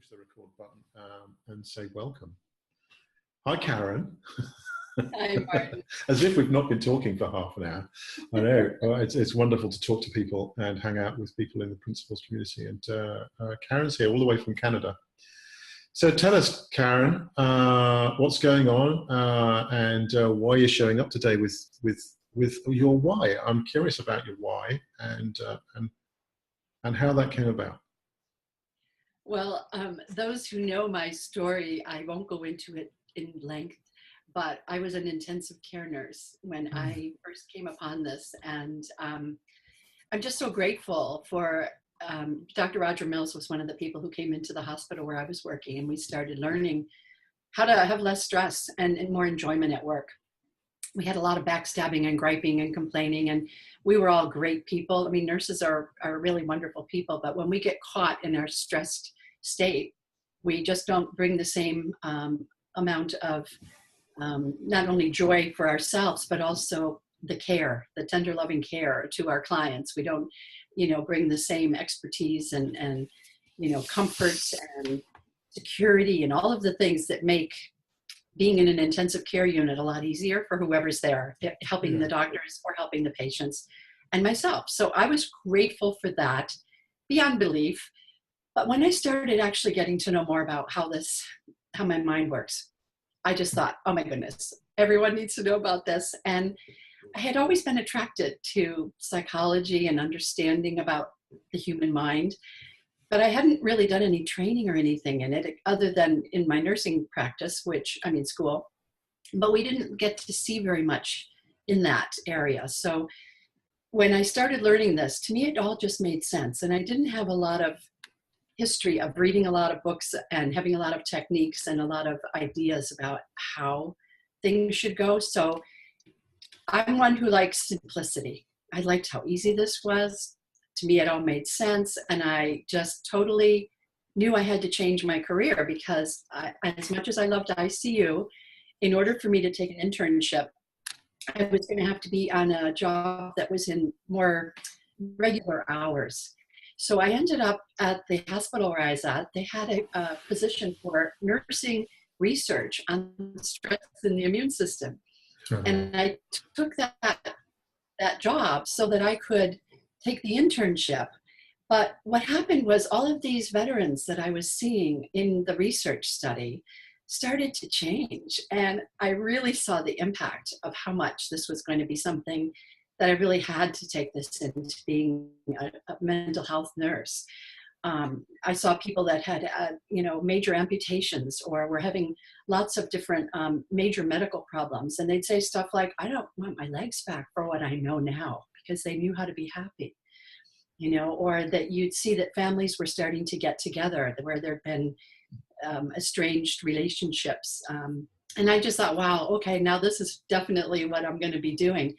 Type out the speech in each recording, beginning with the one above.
push the record button and say welcome. Hi, Karen. Hi, Martin. As if we've not been talking for half an hour. I know. It's wonderful to talk to people and hang out with people in the principals community. And Karen's here all the way from Canada. So tell us, Karen, what's going on and why you're showing up today with your why. I'm curious about your why and how that came about. Well, those who know my story, I won't go into it in length, but I was an intensive care nurse when I first came upon this. And I'm just so grateful for Dr. Roger Mills was one of the people who came into the hospital where I was working, and we started learning how to have less stress and more enjoyment at work. We had a lot of backstabbing and griping and complaining, and we were all great people. I mean, nurses are really wonderful people, but when we get caught in our stressed state, we just don't bring the same amount of not only joy for ourselves, but also the care, the tender loving care to our clients. We don't, bring the same expertise and comfort and security and all of the things that make being in an intensive care unit a lot easier for whoever's there, helping the doctors or helping the patients and myself. So I was grateful for that beyond belief. But when I started actually getting to know more about how my mind works, I just thought, oh my goodness, everyone needs to know about this. And I had always been attracted to psychology and understanding about the human mind, but I hadn't really done any training or anything in it other than in my nursing practice, school, but we didn't get to see very much in that area. So when I started learning this, to me, it all just made sense. And I didn't have a lot of history of reading a lot of books and having a lot of techniques and a lot of ideas about how things should go. So I'm one who likes simplicity. I liked how easy this was. To me, it all made sense. And I just totally knew I had to change my career because as much as I loved ICU, in order for me to take an internship, I was going to have to be on a job that was in more regular hours. So I ended up at the hospital where I was at. They had a position for nursing research on stress in the immune system. And I took that job so that I could take the internship. But what happened was all of these veterans that I was seeing in the research study started to change. And I really saw the impact of how much this was going to be something that I really had to take this into being a mental health nurse. I saw people that had, major amputations or were having lots of different major medical problems. And they'd say stuff like, I don't want my legs back for what I know now, because they knew how to be happy, or that you'd see that families were starting to get together where there'd been estranged relationships. And I just thought, wow, okay, now this is definitely what I'm going to be doing.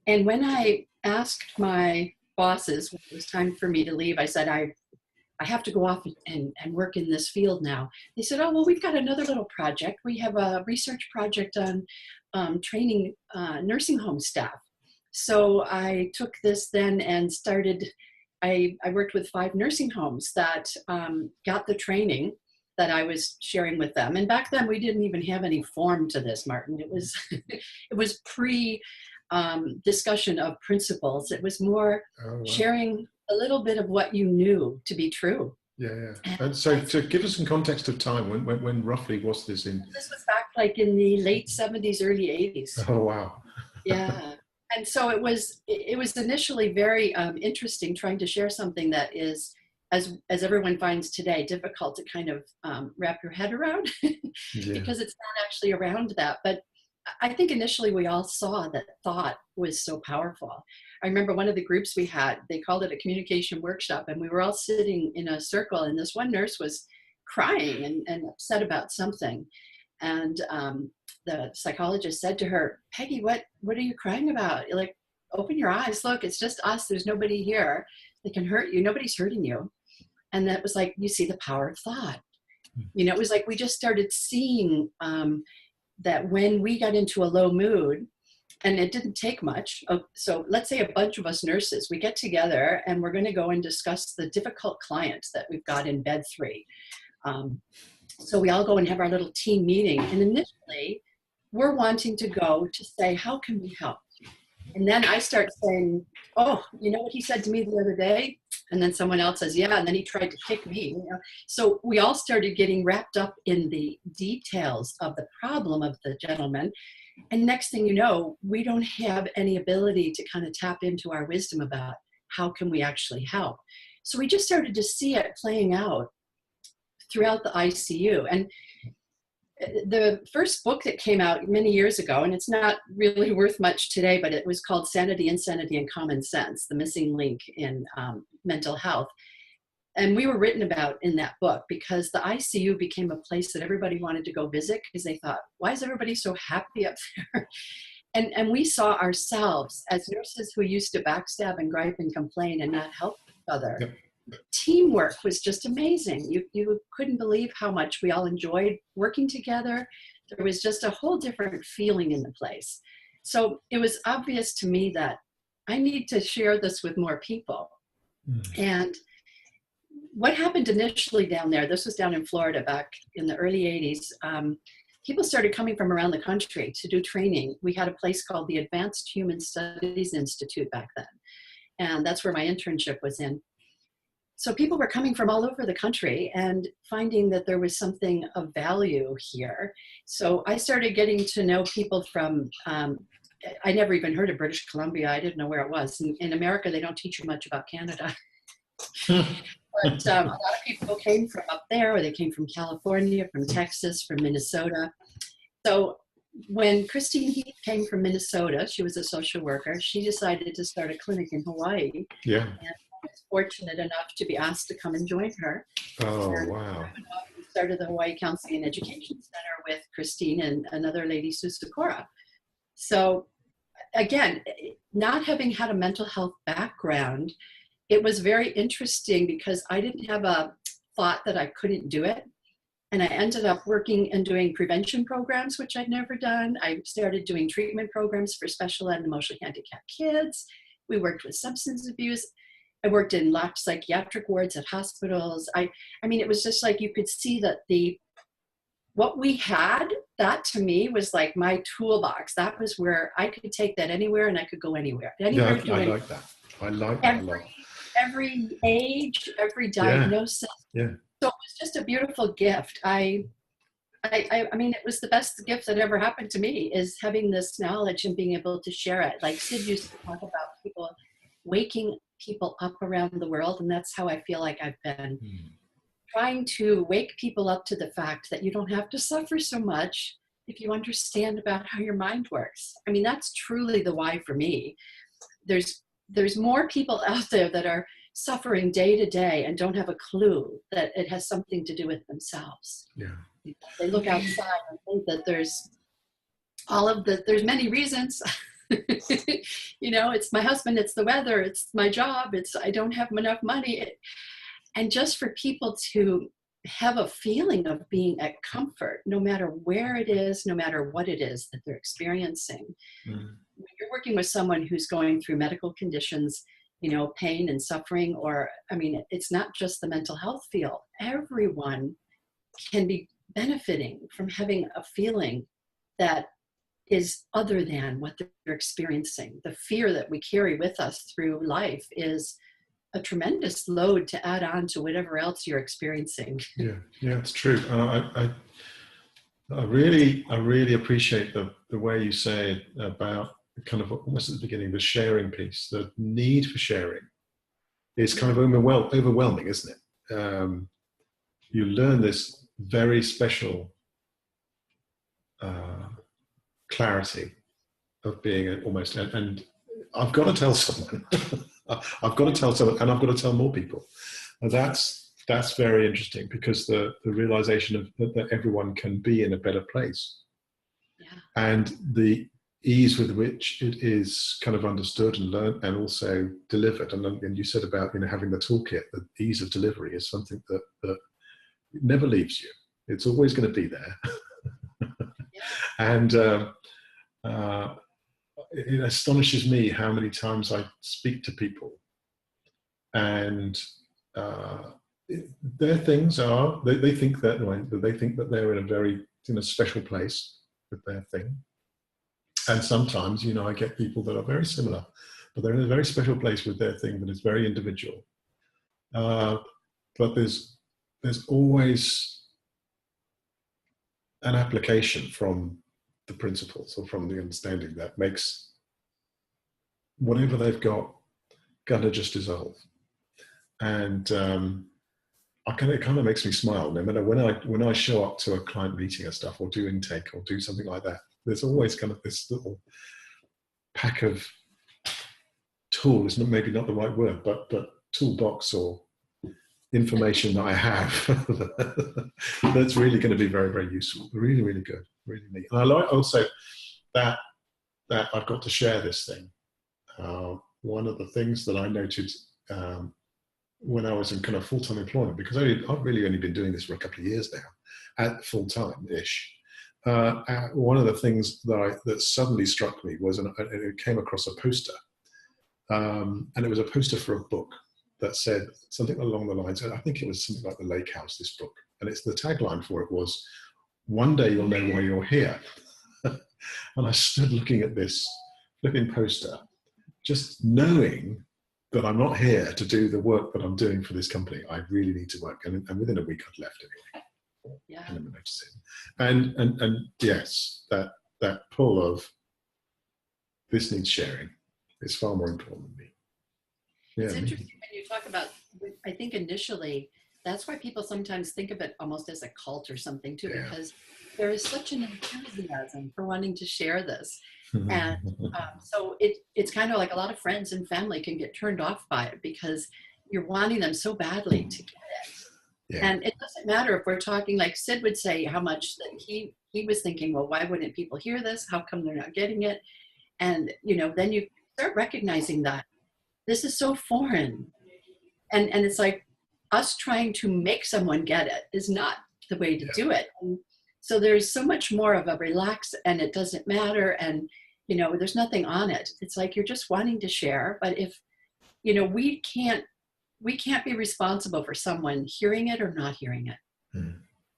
And when I asked my bosses when it was time for me to leave, I said, I have to go off and work in this field now. They said, oh, well, we've got another little project. We have a research project on training nursing home staff. So I took this then and started, I worked with 5 nursing homes that got the training that I was sharing with them. And back then we didn't even have any form to this, Martin. It was, it was discussion of principles. It was more sharing a little bit of what you knew to be true. Yeah. And so give us some context of time. When roughly was this in? This was back like in the late 70s, early 80s. Oh, wow. Yeah. And so it was initially very interesting trying to share something that is, as everyone finds today, difficult to kind of wrap your head around because it's not actually around that. But I think initially we all saw that thought was so powerful. I remember one of the groups we had, they called it a communication workshop, and we were all sitting in a circle, and this one nurse was crying and upset about something. And the psychologist said to her, Peggy, what are you crying about? Like, open your eyes, look, it's just us. There's nobody here that can hurt you. Nobody's hurting you. And that was like, you see the power of thought. It was like we just started seeing that when we got into a low mood, And it didn't take much. So let's say a bunch of us nurses, we get together and we're going to go and discuss the difficult clients that we've got in bed 3. So we all go and have our little team meeting. And initially, we're wanting to go to say, how can we help? And then I start saying, oh, you know what he said to me the other day? And then someone else says, yeah, and then he tried to kick me. You know? So we all started getting wrapped up in the details of the problem of the gentleman. And next thing you know, we don't have any ability to kind of tap into our wisdom about how can we actually help. So we just started to see it playing out throughout the ICU. And the first book that came out many years ago, and it's not really worth much today, but it was called Sanity, Insanity, and Common Sense, the missing link in mental health. And we were written about in that book because the ICU became a place that everybody wanted to go visit because they thought, why is everybody so happy up there? And we saw ourselves as nurses who used to backstab and gripe and complain and not help each other. Yep. Teamwork was just amazing. You couldn't believe how much we all enjoyed working together. There was just a whole different feeling in the place. So it was obvious to me that I need to share this with more people. And what happened initially down there, this was down in Florida back in the early 80s, people started coming from around the country to do training. We had a place called the Advanced Human Studies Institute back then. And that's where my internship was in. So people were coming from all over the country and finding that there was something of value here. So I started getting to know people from, I never even heard of British Columbia. I didn't know where it was. In America, they don't teach you much about Canada. But a lot of people came from up there, or they came from California, from Texas, from Minnesota. So when Christine Heath came from Minnesota, she was a social worker, she decided to start a clinic in Hawaii. Yeah. And I was fortunate enough to be asked to come and join her. Oh, and wow. We started the Hawaii Counseling and Education Center with Christine and another lady, Sue Sakura. So again, not having had a mental health background, it was very interesting because I didn't have a thought that I couldn't do it. And I ended up working and doing prevention programs, which I'd never done. I started doing treatment programs for special ed and emotionally handicapped kids. We worked with substance abuse. I worked in locked psychiatric wards at hospitals. I mean, it was just like you could see that what we had, that to me was like my toolbox. That was where I could take that anywhere and I could go anywhere. I like that. I like that a lot. Every age, every diagnosis. Yeah. So it was just a beautiful gift. I mean, it was the best gift that ever happened to me, is having this knowledge and being able to share it. Like Sid used to talk about people, waking people up around the world. And that's how I feel like I've been trying to wake people up to the fact that you don't have to suffer so much if you understand about how your mind works. I mean, that's truly the why for me. There's more people out there that are suffering day to day and don't have a clue that it has something to do with themselves. Yeah. They look outside and think that there's many reasons. You know, it's my husband, it's the weather, it's my job, it's I don't have enough money. And just for people to have a feeling of being at comfort, no matter where it is, no matter what it is that they're experiencing. When you're working with someone who's going through medical conditions, you know, pain and suffering, or, I mean, it's not just the mental health field. Everyone can be benefiting from having a feeling that is other than what they're experiencing. The fear that we carry with us through life is a tremendous load to add on to whatever else you're experiencing. Yeah, it's true. I really appreciate the way you say it about kind of almost at the beginning, the sharing piece. The need for sharing is kind of overwhelming, isn't it? You learn this very special clarity of being almost, and I've got to tell someone. I've got to tell someone, and I've got to tell more people. And that's very interesting, because the realization of that everyone can be in a better place, and the ease with which it is kind of understood and learned and also delivered. And you said about, you know, having the toolkit, the ease of delivery is something that never leaves you. It's always going to be there. And it astonishes me how many times I speak to people, and their things are, they think that way, that they think that they're in a very special place with their thing. And sometimes, I get people that are very similar, but they're in a very special place with their thing that is very individual. But there's always an application from the principles or from the understanding that makes whatever they've got gonna just dissolve. And it kind of makes me smile. No matter when I show up to a client meeting or stuff, or do intake or do something like that, there's always kind of this little pack of tool, is maybe not the right word, but toolbox or information that I have that's really going to be very, very useful. Really, really good. Really neat. And I like also that I've got to share this thing. One of the things that I noted when I was in kind of full-time employment, because I've really only been doing this for a couple of years now, at full-time-ish. One of the things that suddenly struck me was, and it came across a poster, and it was a poster for a book that said something along the lines, I think it was something like The Lake House, this book, and the tagline for it was, "One day you'll know why you're here." And I stood looking at this flipping poster, just knowing that I'm not here to do the work that I'm doing for this company. I really need to work, and within a week I'd left anyway. Yeah. And yes, that pull of this needs sharing is far more important than me. It's interesting when you talk about, I think initially, that's why people sometimes think of it almost as a cult or something too, because there is such an enthusiasm for wanting to share this. And so it's kind of like a lot of friends and family can get turned off by it because you're wanting them so badly to get it. Yeah. And it doesn't matter if we're talking, like Sid would say, how much that he was thinking, well, why wouldn't people hear this? How come they're not getting it? And, then you start recognizing that this is so foreign. And it's like us trying to make someone get it is not the way to do it. And so there's so much more of a relax, and it doesn't matter. And, there's nothing on it. It's like you're just wanting to share. But if, we can't be responsible for someone hearing it or not hearing it,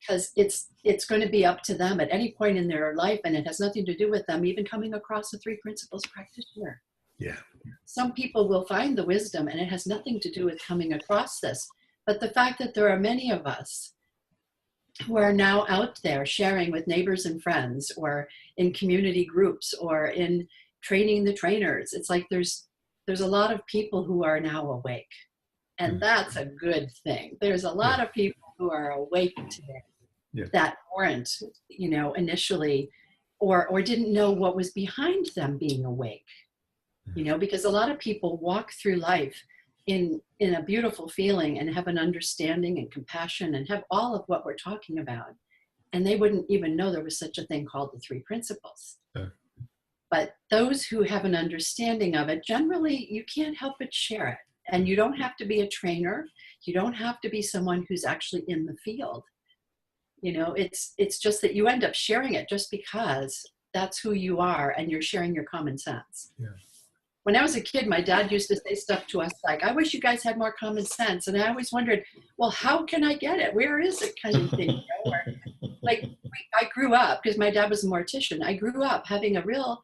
because it's going to be up to them at any point in their life, and it has nothing to do with them even coming across a 3 principles practitioner. Yeah. Some people will find the wisdom, and it has nothing to do with coming across this. But the fact that there are many of us who are now out there sharing with neighbors and friends, or in community groups, or in training the trainers, it's like there's a lot of people who are now awake. And that's a good thing. There's a lot of people who are awake today that weren't, initially, or didn't know what was behind them being awake. Because a lot of people walk through life in a beautiful feeling and have an understanding and compassion and have all of what we're talking about. And they wouldn't even know there was such a thing called the 3 principles. But those who have an understanding of it, generally, you can't help but share it. And you don't have to be a trainer. You don't have to be someone who's actually in the field. It's just that you end up sharing it just because that's who you are and you're sharing your common sense. Yeah. When I was a kid, my dad used to say stuff to us like, "I wish you guys had more common sense." And I always wondered, well, how can I get it? Where is it, kind of thing? I grew up, because my dad was a mortician, I grew up having a real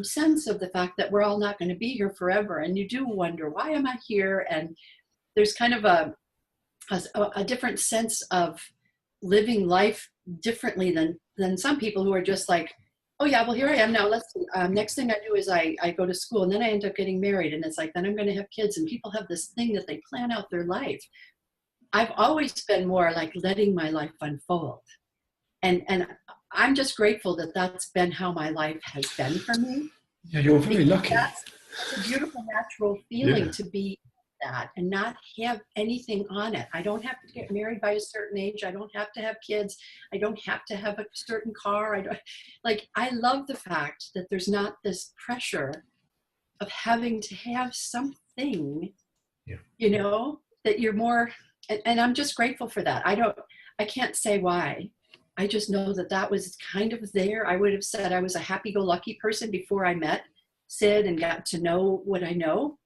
sense of the fact that we're all not going to be here forever. And you do wonder, why am I here? And there's kind of a different sense of living life differently than some people who are just like, oh yeah, well, here I am now. Let's see. Next thing I do is I go to school, and then I end up getting married. And it's like, then I'm going to have kids, and people have this thing that they plan out their life. I've always been more like letting my life unfold. And I'm just grateful that that's been how my life has been for me. Yeah, you're very lucky. That's a beautiful, natural feeling to be that and not have anything on it. I don't have to get married by a certain age. I don't have to have kids. I don't have to have a certain car. I love the fact that there's not this pressure of having to have something, that you're more, and I'm just grateful for that. I can't say why. I just know that was kind of there. I would have said I was a happy-go-lucky person before I met Sid and got to know what I know.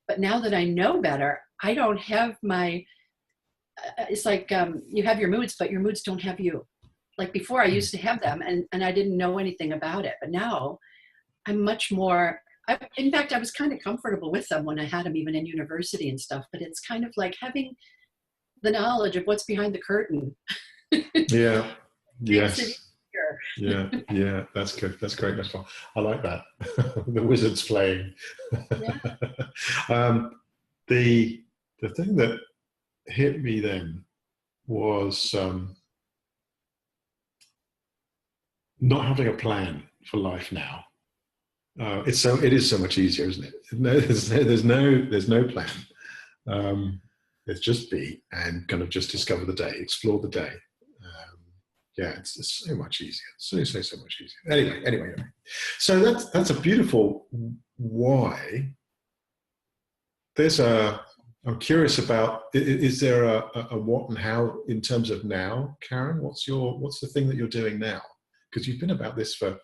But now that I know better, I don't have my, it's like you have your moods, but your moods don't have you. Like before I used to have them and I didn't know anything about it. But now I'm much more, in fact, I was kind of comfortable with them when I had them even in university and stuff. But it's kind of like having the knowledge of what's behind the curtain. Yeah. Yes. Yeah. That's good. That's great. That's fun. I like that. The wizard's playing. Yeah. The thing that hit me then was not having a plan for life now. It is so much easier, isn't it? No, there's no plan. There's just be and kind of just discover the day, explore the day. Yeah, it's so much easier. So much easier. Anyway. So that's a beautiful why. I'm curious about, is there a what and how in terms of now, Karen? What's the thing that you're doing now? Because you've been about this for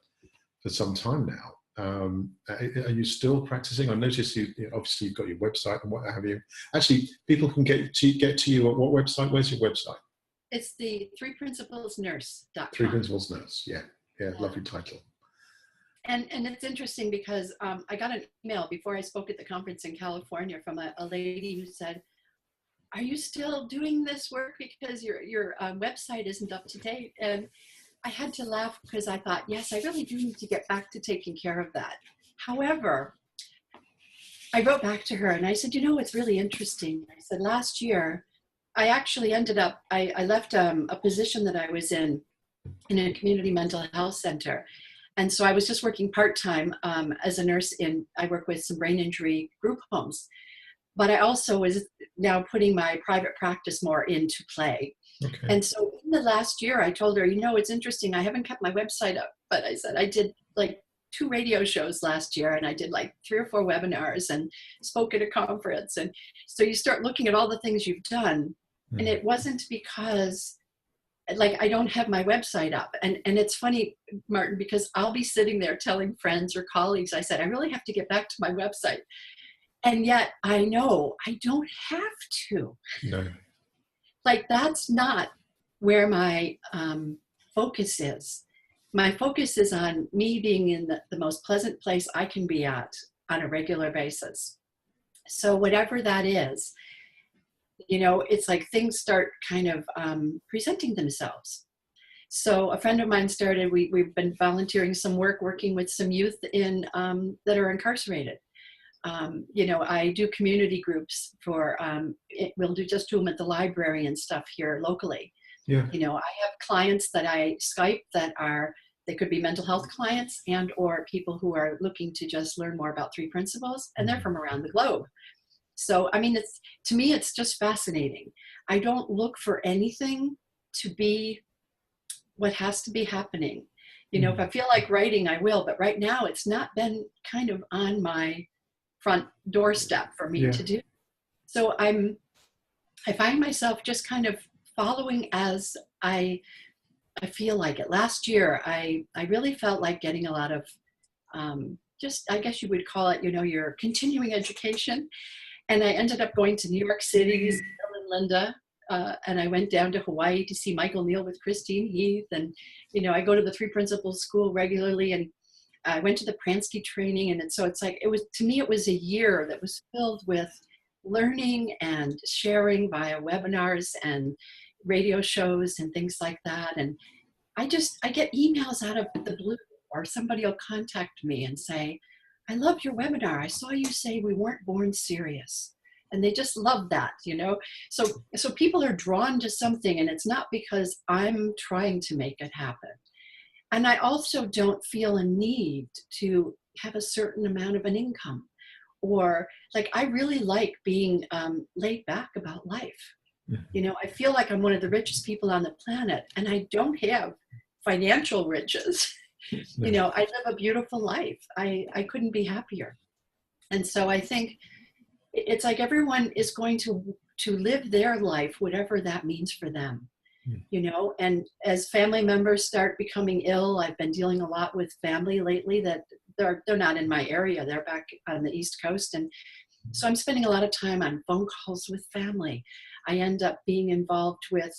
some time now. Are you still practicing? I noticed obviously you've got your website and what have you. Actually, people can get to you at what website? Where's your website? It's the threeprinciplesnurse.com. Three Principles Nurse, yeah, lovely title. And it's interesting because I got an email before I spoke at the conference in California from a lady who said, "Are you still doing this work because your website isn't up to date?" And I had to laugh because I thought, yes, I really do need to get back to taking care of that. However, I wrote back to her and I said, it's really interesting. I said, last year, I actually ended up, I left a position that I was in a community mental health center. And so I was just working part-time as a nurse I work with some brain injury group homes. But I also was now putting my private practice more into play. Okay. And so in the last year, I told her, it's interesting. I haven't kept my website up, but I said I did like 2 radio shows last year and I did like 3 or 4 webinars and spoke at a conference. And so you start looking at all the things you've done. And it wasn't because like I don't have my website up. And it's funny, Martin, because I'll be sitting there telling friends or colleagues, I said, I really have to get back to my website. And yet I know I don't have to. No. Like that's not where my focus is. My focus is on me being in the most pleasant place I can be at on a regular basis. So whatever that is, it's like things start kind of presenting themselves. So a friend of mine started, we've been volunteering some work, working with some youth that are incarcerated. I do community groups we'll just do them at the library and stuff here locally. Yeah. I have clients that I Skype they could be mental health clients and or people who are looking to just learn more about 3 principles, and they're from around the globe. So, to me, it's just fascinating. I don't look for anything to be what has to be happening. If I feel like writing, I will, but right now it's not been kind of on my front doorstep for me to do. So I find myself just kind of following as I feel like it. Last year, I really felt like getting a lot of I guess you would call it, your continuing education. And I ended up going to New York City, Bill and Linda, and I went down to Hawaii to see Michael Neal with Christine Heath. And, I go to the 3 Principles School regularly, and I went to the Pransky training. And so it's like, to me, it was a year that was filled with learning and sharing via webinars and radio shows and things like that. And I get emails out of the blue, or somebody will contact me and say, I love your webinar. I saw you say we weren't born serious. And they just love that, So people are drawn to something, and it's not because I'm trying to make it happen. And I also don't feel a need to have a certain amount of an income, or like, I really like being laid back about life. I feel like I'm one of the richest people on the planet, and I don't have financial riches. I live a beautiful life. I couldn't be happier. And so I think it's like everyone is going to live their life, whatever that means for them, and as family members start becoming ill, I've been dealing a lot with family lately that they're not in my area. They're back on the East Coast. And so I'm spending a lot of time on phone calls with family. I end up being involved with,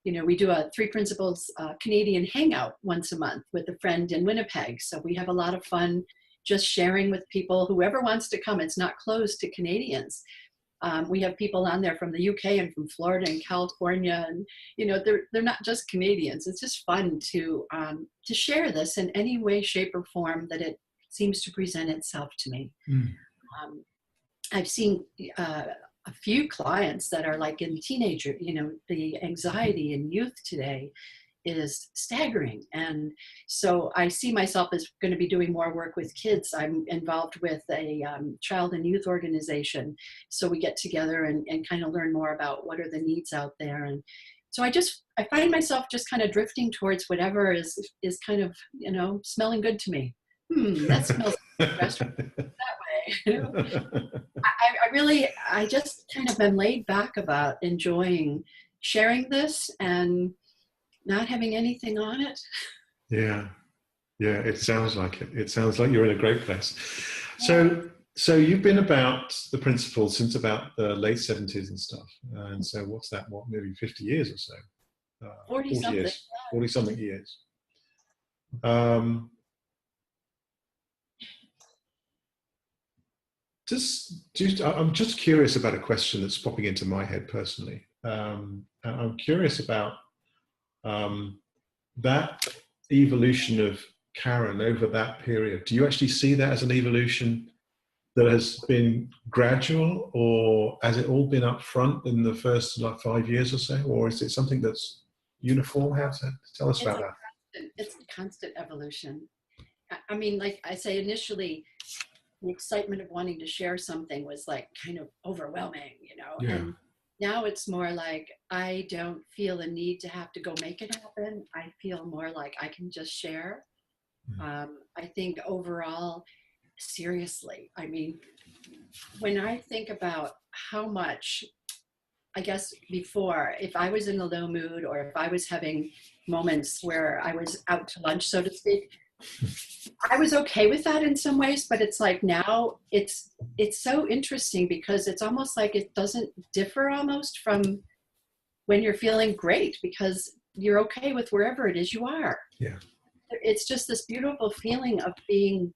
we do a Three Principles Canadian hangout once a month with a friend in Winnipeg. So we have a lot of fun just sharing with people, whoever wants to come. It's not closed to Canadians. We have people on there from the UK and from Florida and California, and they're not just Canadians. It's just fun to share this in any way, shape, or form that it seems to present itself to me. I've seen a few clients that are like in teenager. The anxiety in youth today is staggering. And so I see myself as going to be doing more work with kids. I'm involved with a child and youth organization. So we get together and kind of learn more about what are the needs out there. And so I find myself just kind of drifting towards whatever is kind of, smelling good to me. That smells restaurant that way. I just kind of been laid back about enjoying sharing this and not having anything on it. Yeah, it sounds like it. It sounds like you're in a great place. So you've been about the principles since about the late 70s and stuff. And so what's that, maybe 50 years or so? 40 something. Years. 40 something years. I'm just curious about a question that's popping into my head personally. I'm curious about that evolution of Karen over that period. Do you actually see that as an evolution that has been gradual, or has it all been up front in the first 5 years or so, or is it something that's uniform? Tell us about that. It's a constant evolution. I mean, like I say, initially the excitement of wanting to share something was like kind of overwhelming, Yeah. And now it's more like I don't feel a need to have to go make it happen. I feel more like I can just share. I think overall, seriously, I mean, when I think about how much, I guess before, if I was in a low mood or if I was having moments where I was out to lunch, so to speak, I was okay with that in some ways, but it's like now it's so interesting because it's almost like it doesn't differ almost from when you're feeling great, because you're okay with wherever it is you are. Yeah. It's just this beautiful feeling of being,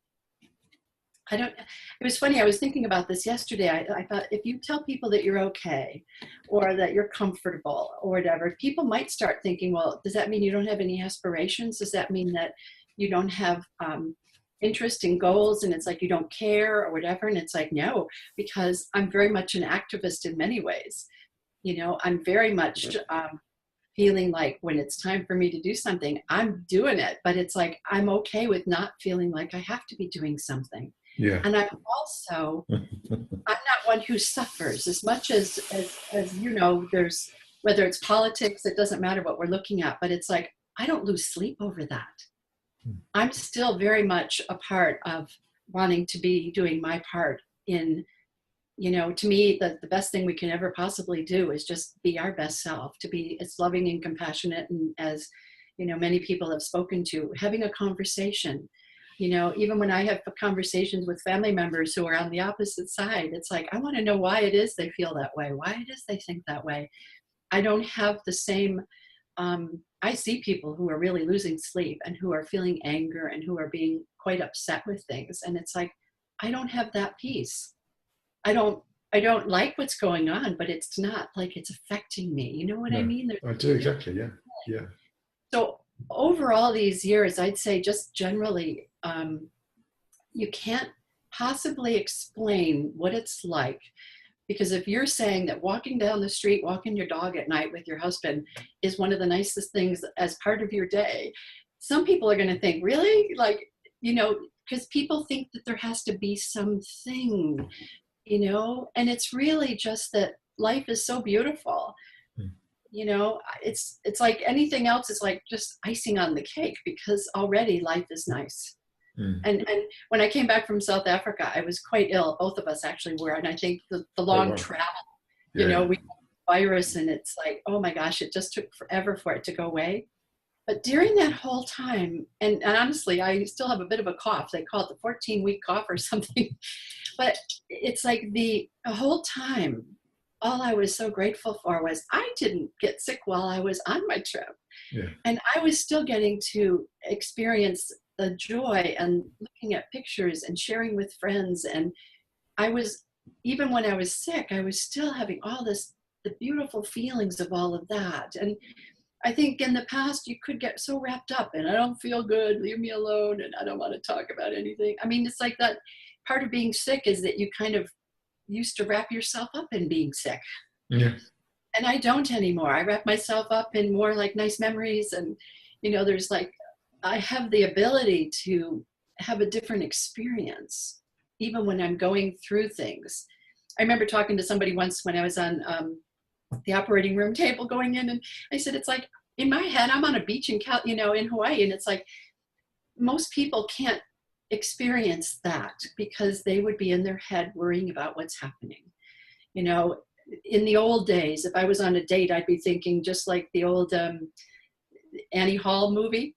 it was funny, I was thinking about this yesterday. I thought if you tell people that you're okay or that you're comfortable or whatever, people might start thinking, well, does that mean you don't have any aspirations? Does that mean that you don't have interest in goals, and it's like you don't care or whatever? And it's like, no, because I'm very much an activist in many ways. I'm very much feeling like when it's time for me to do something, I'm doing it. But it's like I'm okay with not feeling like I have to be doing something. Yeah. And I'm also, I'm not one who suffers as much as there's, whether it's politics, it doesn't matter what we're looking at, but it's like I don't lose sleep over that. I'm still very much a part of wanting to be doing my part in, to me, the best thing we can ever possibly do is just be our best self, to be as loving and compassionate. And as, many people have spoken to, having a conversation, even when I have conversations with family members who are on the opposite side, it's like, I want to know why it is they feel that way, why it is they think that way. I don't have the same, I see people who are really losing sleep and who are feeling anger and who are being quite upset with things. And it's like, I don't have that peace. I don't like what's going on, but it's not like it's affecting me. You know what I mean? I do, exactly. Yeah. Yeah. So over all these years, I'd say just generally, you can't possibly explain what it's like. Because if you're saying that walking down the street, walking your dog at night with your husband is one of the nicest things as part of your day, some people are going to think, really? Like, because people think that there has to be something, and it's really just that life is so beautiful. It's like anything else is like just icing on the cake, because already life is nice. And when I came back from South Africa, I was quite ill. Both of us actually were. And I think the long travel, we got the virus, and it's like, oh my gosh, it just took forever for it to go away. But during that whole time, and honestly, I still have a bit of a cough. They call it the 14-week cough or something. But it's like the whole time, all I was so grateful for was I didn't get sick while I was on my trip. Yeah. And I was still getting to experience the joy and looking at pictures and sharing with friends. And I was, even when I was sick, I was still having all this, the beautiful feelings of all of that. And I think in the past you could get so wrapped up and I don't feel good, leave me alone, and I don't want to talk about anything. I mean, it's like that part of being sick is that you kind of used to wrap yourself up in being sick. Yeah. And I don't anymore. I wrap myself up in more like nice memories. And, you know, there's like, I have the ability to have a different experience, even when I'm going through things. I remember talking to somebody once when I was on the operating room table going in, and I said, it's like, in my head, I'm on a beach in in Hawaii. And it's like, most people can't experience that because they would be in their head worrying about what's happening. You know, in the old days, if I was on a date, I'd be thinking just like the old Annie Hall movie.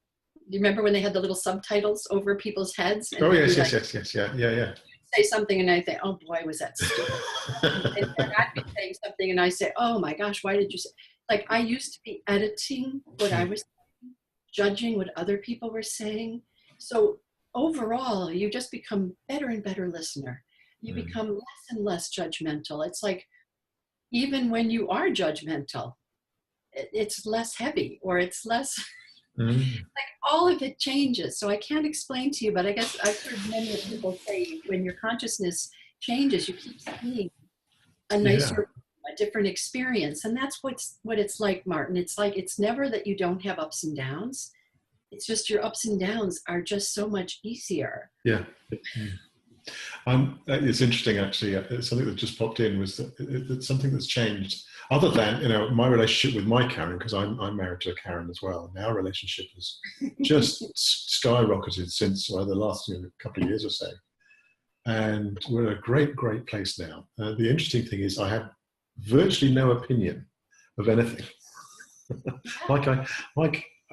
Do you remember when they had the little subtitles over people's heads? Oh, yes, yes. Yeah. Say something and I think, oh boy, was that stupid. And I'd be saying something and I say, oh my gosh, why did you say? Like, I used to be editing what I was saying, judging what other people were saying. So overall, you just become better and better listener. You become less and less judgmental. It's like, even when you are judgmental, it's less heavy, or it's less, like all of it changes. So I can't explain to you, but I guess I've heard many people say when your consciousness changes, you keep seeing a nicer, a different experience. And that's what it's like, Martin. It's like, it's never that you don't have ups and downs. It's just your ups and downs are just so much easier. Yeah. It's interesting, actually. Something that just popped in was that it's something that's changed, other than, you know, my relationship with my Karen, because I'm married to a Karen as well. And our relationship has just skyrocketed since the last couple of years or so. And we're in a great, great place now. The interesting thing is I have virtually no opinion of anything.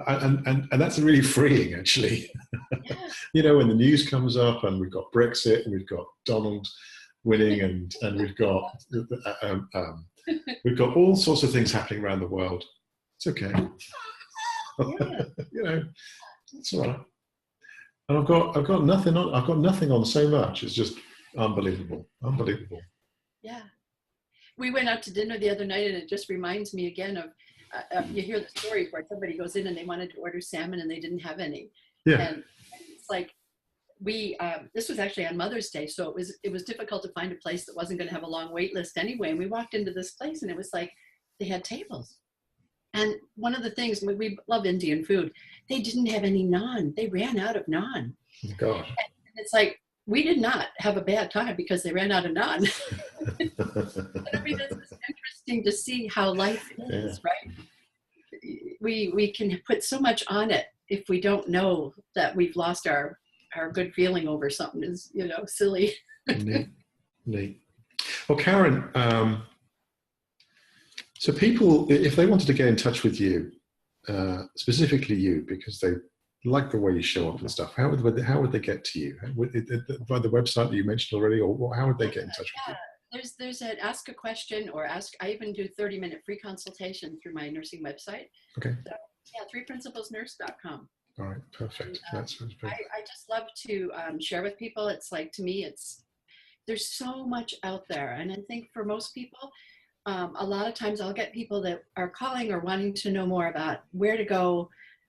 And that's really freeing, actually. You know, when the news comes up and we've got Brexit and we've got Donald winning and we've got all sorts of things happening around the world. It's okay. You know, it's all right. And I've got nothing on so much. It's just unbelievable. Yeah. We went out to dinner the other night, and it just reminds me again of you hear the stories where somebody goes in and they wanted to order salmon and they didn't have any. Yeah. And it's like, this was actually on Mother's Day, so it was difficult to find a place that wasn't going to have a long wait list anyway. And we walked into this place and it was like, they had tables. And one of the things, we love Indian food, they didn't have any naan. They ran out of naan. Oh, God. And it's like, we did not have a bad time because they ran out of naan. I mean, it's interesting to see how life is, right? We can put so much on it if we don't know that we've lost our good feeling over something is, silly. Neat. Well, Karen, so people, if they wanted to get in touch with you, specifically you, because they like the way you show up and stuff, how would they get to you? By the website that you mentioned already, or how would they get in touch with you? There's an ask a question or I even do 30-minute free consultation through my nursing website. Okay. So, threeprinciplesnurse.com. All right, perfect. That sounds perfect. I just love to share with people. It's like, to me, there's so much out there. And I think for most people, a lot of times I'll get people that are calling or wanting to know more about where to go,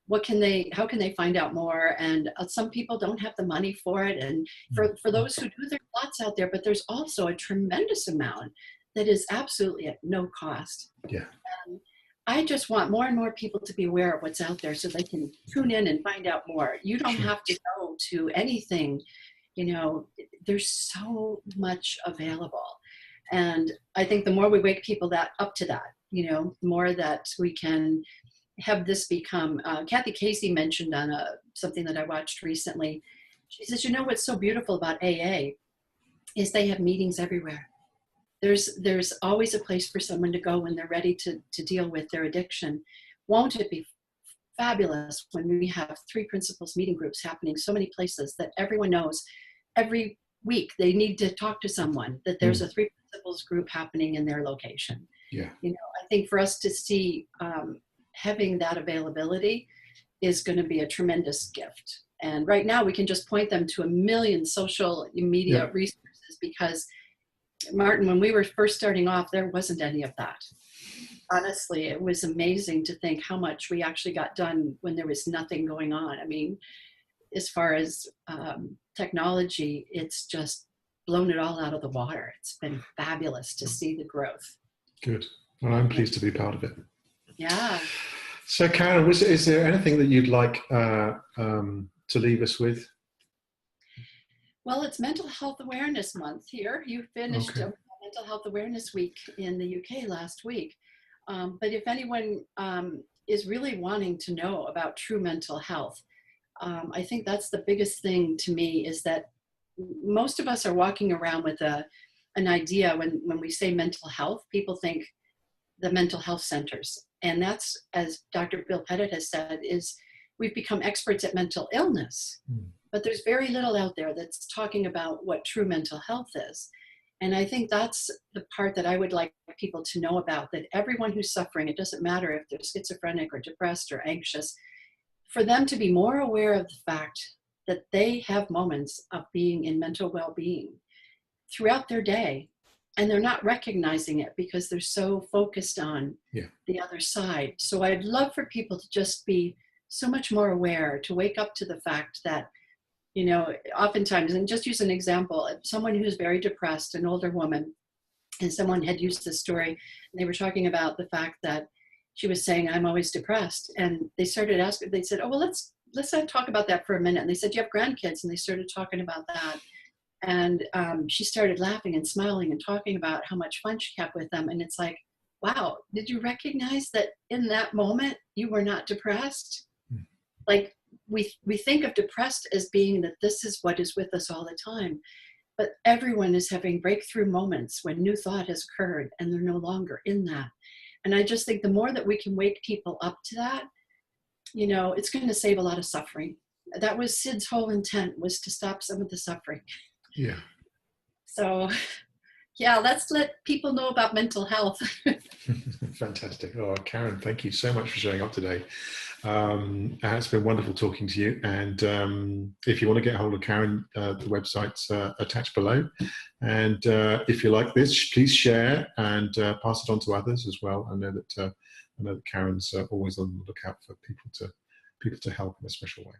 how can they find out more? And some people don't have the money for it. And for those who do, there's lots out there, but there's also a tremendous amount that is absolutely at no cost. Yeah. I just want more and more people to be aware of what's out there so they can tune in and find out more. You don't have to go to anything, there's so much available. And I think the more we wake people up to that, the more that we can have this become, Kathy Casey mentioned on something that I watched recently. She says, what's so beautiful about AA is they have meetings everywhere. There's always a place for someone to go when they're ready to deal with their addiction. Won't it be fabulous when we have 3 principals meeting groups happening so many places that everyone knows every week they need to talk to someone, that there's a 3 principals group happening in their location. Yeah. You know, I think for us to see having that availability is going to be a tremendous gift. And right now we can just point them to a million social media resources because, Martin, when we were first starting off, there wasn't any of that. Honestly, it was amazing to think how much we actually got done when there was nothing going on. I mean, as far as technology, it's just blown it all out of the water. It's been fabulous to see the growth. Good. Well, I'm pleased to be part of it. Yeah. So, Karen, is there anything that you'd like to leave us with? Well, it's Mental Health Awareness Month here. You finished Mental Health Awareness Week in the UK last week. But if anyone is really wanting to know about true mental health, I think that's the biggest thing to me, is that most of us are walking around with an idea when we say mental health, people think the mental health centers. And that's, as Dr. Bill Pettit has said, is we've become experts at mental illness, but there's very little out there that's talking about what true mental health is. And I think that's the part that I would like people to know about, that everyone who's suffering, it doesn't matter if they're schizophrenic or depressed or anxious, for them to be more aware of the fact that they have moments of being in mental well-being throughout their day. And they're not recognizing it because they're so focused on the other side. So I'd love for people to just be so much more aware, to wake up to the fact that, you know, oftentimes, and just use an example, someone who's very depressed, an older woman, and someone had used this story, and they were talking about the fact that she was saying, I'm always depressed. And they started asking, they said, oh, well, let's not talk about that for a minute. And they said, you have grandkids? And they started talking about that. And she started laughing and smiling and talking about how much fun she had with them. And it's like, wow, did you recognize that in that moment you were not depressed? Like we think of depressed as being that this is what is with us all the time. But everyone is having breakthrough moments when new thought has occurred and they're no longer in that. And I just think the more that we can wake people up to that, you know, it's going to save a lot of suffering. That was Sid's whole intent, was to stop some of the suffering. Yeah. So, yeah, let's let people know about mental health. Fantastic. Oh, Karen, thank you so much for showing up today. It's been wonderful talking to you. And if you want to get hold of Karen, the website's attached below. And if you like this, please share and pass it on to others as well. I know that Karen's always on the lookout for people to help in a special way.